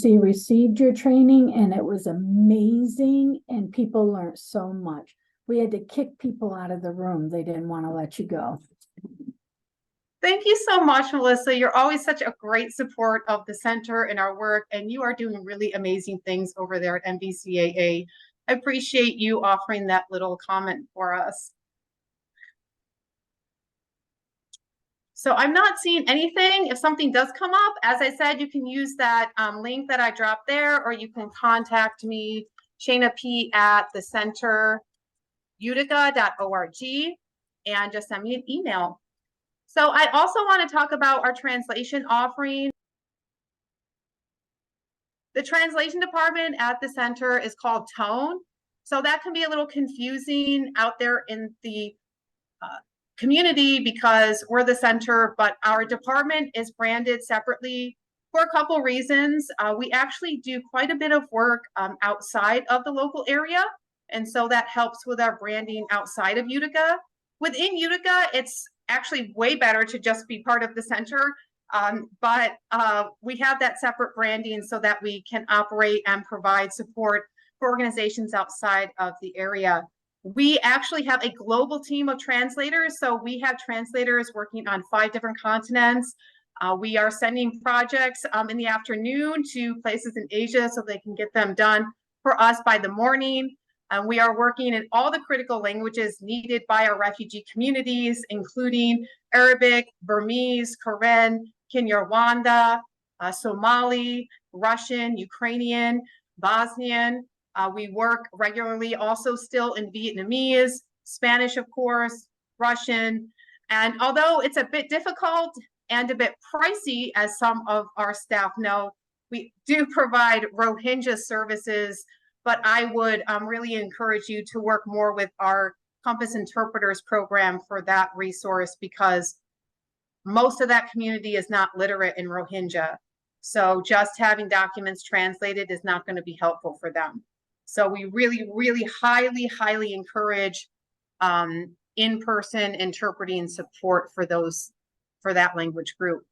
received your training and it was amazing and people learned so much. We had to kick people out of the room. They didn't want to let you go. Thank you so much, Melissa. You're always such a great support of the center and our work, and you are doing really amazing things over there at NBCAA. I appreciate you offering that little comment for us. So I'm not seeing anything. If something does come up, as I said, you can use that link that I dropped there, or you can contact me, Shana P. at thecenterutica.org, and just send me an email. So I also want to talk about our translation offering. The translation department at the center is called TONE. So that can be a little confusing out there in the community because we're the center, but our department is branded separately for a couple reasons. We actually do quite a bit of work outside of the local area. And so that helps with our branding outside of Utica. Within Utica, it's actually way better to just be part of the center. But we have that separate branding so that we can operate and provide support for organizations outside of the area. We actually have a global team of translators. So we have translators working on 5 different continents. We are sending projects in the afternoon to places in Asia so they can get them done for us by the morning. We are working in all the critical languages needed by our refugee communities, including Arabic, Burmese, Karen, Kinyarwanda, Somali, Russian, Ukrainian, Bosnian. We work regularly also still in Vietnamese, Spanish, of course, Russian. And although it's a bit difficult and a bit pricey, as some of our staff know, we do provide Rohingya services, but I would really encourage you to work more with our Compass Interpreters program for that resource because most of that community is not literate in Rohingya. So just having documents translated is not going to be helpful for them. So we really, really highly encourage in-person interpreting support for that language group.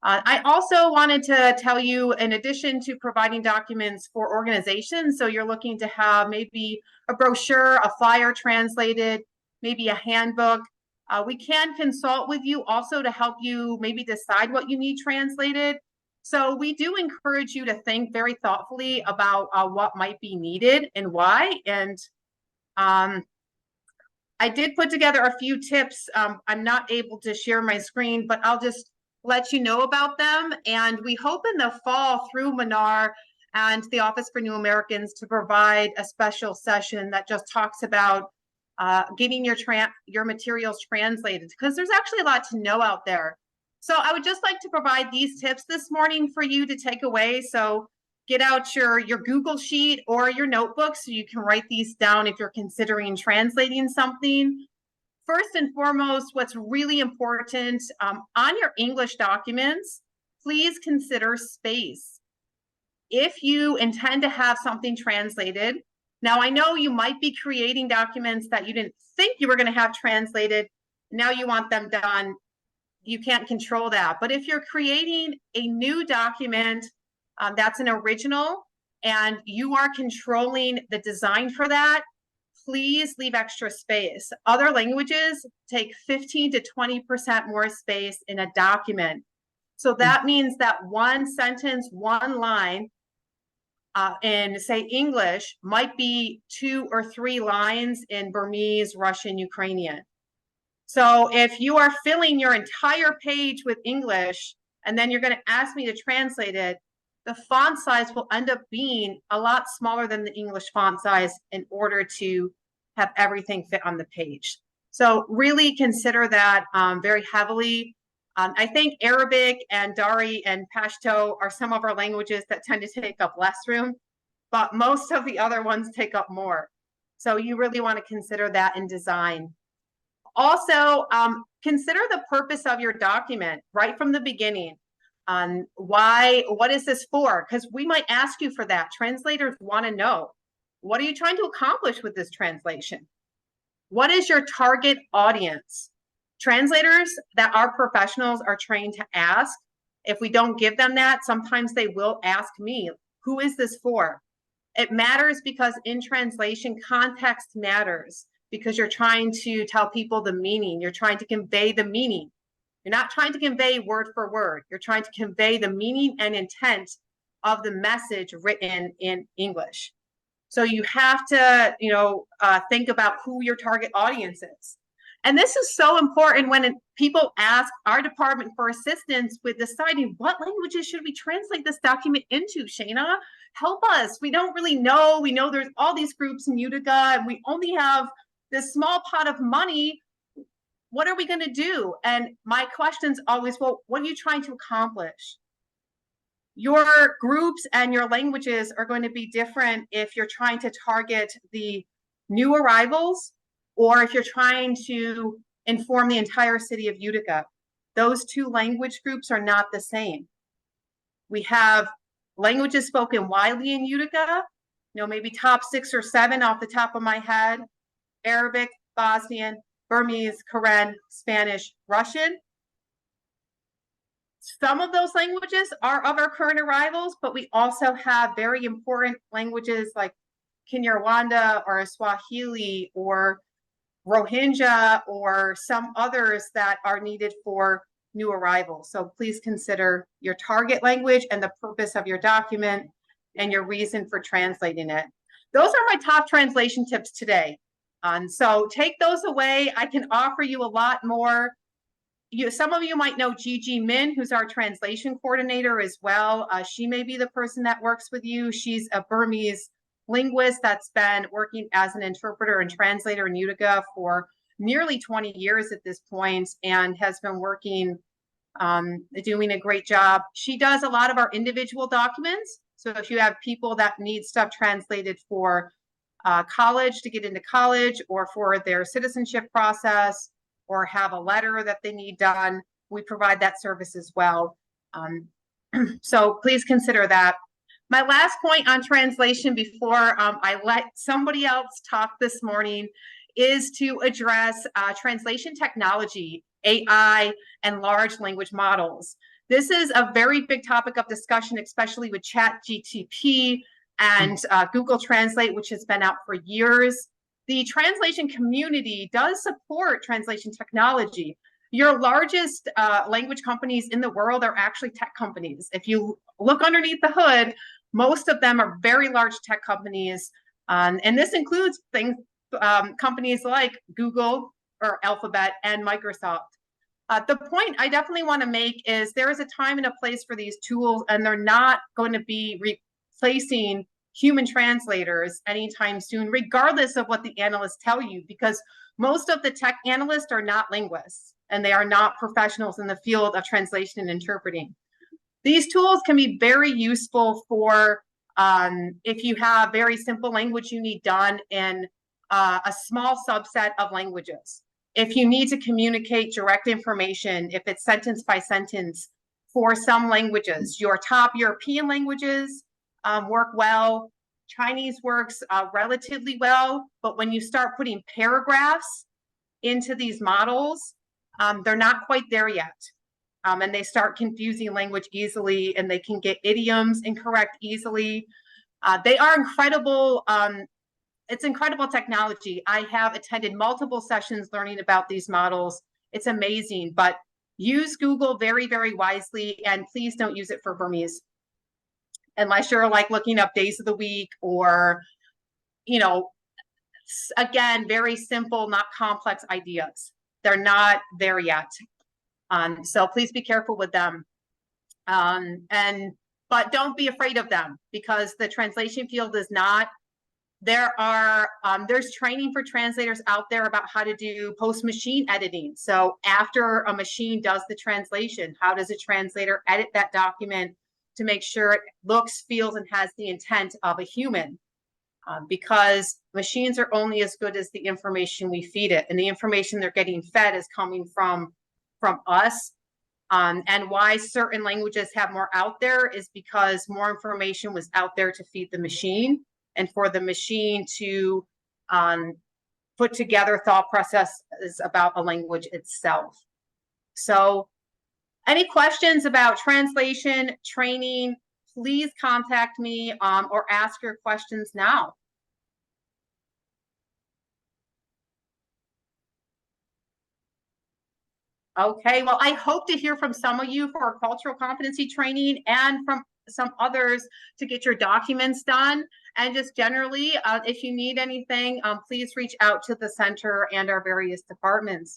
I also wanted to tell you, in addition to providing documents for organizations, so you're looking to have maybe a brochure, a flyer translated, maybe a handbook, we can consult with you also to help you maybe decide what you need translated. So we do encourage you to think very thoughtfully about what might be needed and why. And I did put together a few tips. I'm not able to share my screen, but I'll just let you know about them. And we hope in the fall through MANAR and the Office for New Americans to provide a special session that just talks about getting your materials translated, because there's actually a lot to know out there. So I would just like to provide these tips this morning for you to take away. So get out your Google Sheet or your notebook so you can write these down if you're considering translating something. First and foremost, what's really important on your English documents, please consider space. If you intend to have something translated, now I know you might be creating documents that you didn't think you were going to have translated. Now you want them done. You can't control that. But if you're creating a new document that's an original and you are controlling the design for that, please leave extra space. Other languages take 15 to 20% more space in a document. So that means that one sentence, one line in, say, English might be 2 or 3 lines in Burmese, Russian, Ukrainian. So if you are filling your entire page with English and then you're going to ask me to translate it, the font size will end up being a lot smaller than the English font size in order to have everything fit on the page. So really consider that very heavily. I think Arabic and Dari and Pashto are some of our languages that tend to take up less room, but most of the other ones take up more. So you really want to consider that in design. Also, consider the purpose of your document right from the beginning. What is this for? Because we might ask you for that. Translators want to know, what are you trying to accomplish with this translation? What is your target audience? Translators that are professionals are trained to ask, If we don't give them that, sometimes they will ask me, who is this for? It matters because in translation, context matters, because you're trying to tell people the meaning. You're trying to convey the meaning. You're not trying to convey word for word. You're trying to convey the meaning and intent of the message written in English. So you have to, think about who your target audience is. And this is so important when people ask our department for assistance with deciding what languages should we translate this document into, Shayna? Help us. We don't really know. We know there's all these groups in Utica and we only have this small pot of money. What are we going to do? And my question's always, well, what are you trying to accomplish? Your groups and your languages are going to be different if you're trying to target the new arrivals or if you're trying to inform the entire city of Utica. Those two language groups are not the same. We have languages spoken widely in Utica, maybe top 6 or 7 off the top of my head: Arabic, Bosnian, Burmese, Karen, Spanish, Russian. Some of those languages are of our current arrivals, but we also have very important languages like Kinyarwanda or Swahili or Rohingya or some others that are needed for new arrivals. So please consider your target language and the purpose of your document and your reason for translating it. Those are my top translation tips today. So take those away. I can offer you a lot more. Some of you might know Gigi Min, who's our translation coordinator as well. She may be the person that works with you. She's a Burmese linguist that's been working as an interpreter and translator in Utica for nearly 20 years at this point and has been working, doing a great job. She does a lot of our individual documents. So if you have people that need stuff translated for college, to get into college, or for their citizenship process, or have a letter that they need done, we provide that service as well. So please consider that. My last point on translation before I let somebody else talk this morning is to address translation technology, AI, and large language models. This is a very big topic of discussion, especially with ChatGPT and Google Translate, which has been out for years. The translation community does support translation technology. Your largest language companies in the world are actually tech companies. If you look underneath the hood, most of them are very large tech companies. And this includes companies like Google or Alphabet and Microsoft. The point I definitely want to make is there is a time and a place for these tools, and they're not going to be replacing human translators anytime soon, regardless of what the analysts tell you, because most of the tech analysts are not linguists and they are not professionals in the field of translation and interpreting. These tools can be very useful for if you have very simple language you need done in a small subset of languages. If you need to communicate direct information, if it's sentence by sentence for some languages, your top European languages work well. Chinese works relatively well, but when you start putting paragraphs into these models, they're not quite there yet. And they start confusing language easily, and they can get idioms incorrect easily. They are incredible. It's incredible technology. I have attended multiple sessions learning about these models. It's amazing, but use Google very, very wisely, and please don't use it for Burmese. Unless you're like looking up days of the week or, again, very simple, not complex ideas. They're not there yet. So please be careful with them. But don't be afraid of them, because the translation field is not. There's training for translators out there about how to do post-machine editing. So after a machine does the translation, how does a translator edit that document to make sure it looks, feels, and has the intent of a human? Because machines are only as good as the information we feed it, and the information they're getting fed is coming from us. And why certain languages have more out there is because more information was out there to feed the machine, and for the machine to put together thought processes about a language itself. So Any questions about translation, training, please contact me or ask your questions now. Okay, well, I hope to hear from some of you for our cultural competency training and from some others to get your documents done. And just generally, if you need anything, please reach out to the center and our various departments.